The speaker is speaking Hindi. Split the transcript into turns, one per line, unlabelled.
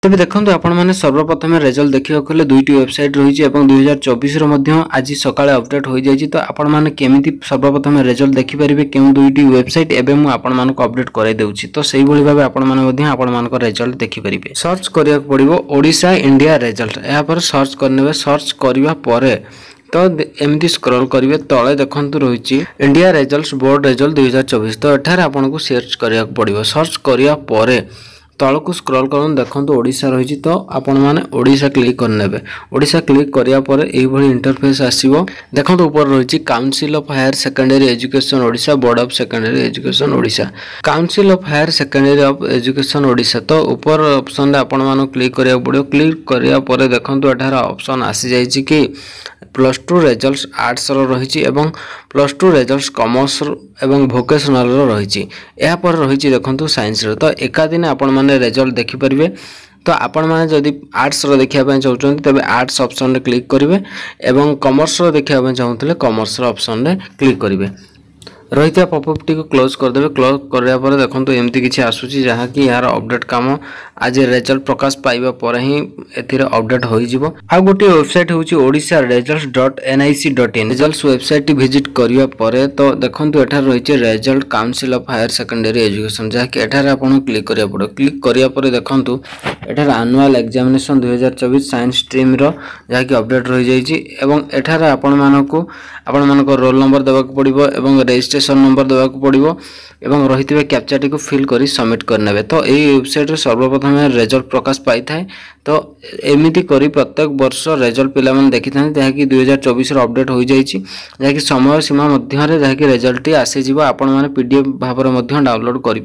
तेज देखो आपण मैंने सर्वप्रथम रिजल्ट देखा गले दुईटी वेबसाइट रही है 2024 आज सकाଳେ अपडेट हो जाए। तो आपण मैंने केमी सर्वप्रथम रिजल्ट देखिपारे क्यों दुईटी वेबसाइट एवं मुझे अपडेट कराई। तो से भाव आपण रिजल्ट देखिपारे। सर्च करा पड़ो ओडिशा इंडिया रिजल्ट यापर सर्च करने सर्च करने तो एमती स्क्रॉल करेंगे तले देखु रही इंडिया रिजल्ट्स बोर्ड रिजल्ट 2024। तो एठार आपको सर्च करा पड़ो। सर्च करापर तल को स्क्रॉल कर देखो ओडिशा रही। तो आपण मैंने ओडिशा क्लिक करने ओडिशा क्लिक करापर यही इंटरफेस आसो। देखो ऊपर रही council of higher secondary education Odisha board of secondary education Odisha council of higher secondary of education Odisha. तो ऊपर ऑप्शन रे आपण मानो क्लिक करिया पड़ो। क्लिक करापर देखो एठार ऑप्शन आसी जाइए कि +2 रिजल्ट्स आर्ट्स रही एवं +2 रिजल्ट्स कॉमर्स एवं वोकेशनल रही। यापर रही देखो साइंस। तो एका दिन आपण माने रिजल्ट देखिपारे। तो आपण माने जदि आर्ट्स देखा चाहते तेज आर्ट्स ऑप्शन रे क्लिक करेंगे एवं कॉमर्स देखा चाहते कॉमर्स ऑप्शन रे क्लिक करेंगे। रही पॉपअप टी को क्लोज करदे। क्लोज करापर देखो एमती किसी आसूची जहाँकि यार अपडेट काम आज रिजल्ट प्रकाश पाइबा पर ही अपडेट हो। आ गोटे वेबसाइट हूँ Odisha results.nic.in results website visit करापर तो देखो एठार रही result council of higher secondary education जहाँकि एठार आपको क्लिक करा पड़ो। क्लिक करापर देखो एठार एनुअल एग्जामिनेशन 2024 साइंस स्ट्रीम रो जहाँकि अपडेट रही जाइए। एठार आपण रोल नंबर देवाक पड़ो एवं रजिस्ट्रेशन नंबर देवाक पड़ो एवं रही कैप्चा टी को फिल कर सबमिट करने। तो यही वेबसाइट सर्वप्रथम रिजल्ट प्रकाश पाई थाए। तो एमती करी प्रत्येक वर्ष रिजल्ट पिला माने देखि थाने जहाँकि 2024 अपडेट हो जाइए जहाँकि समय सीमा मध्य जहाँकि रिजल्ट आसी आपण माने PDF भाव में डाउनलोड कर।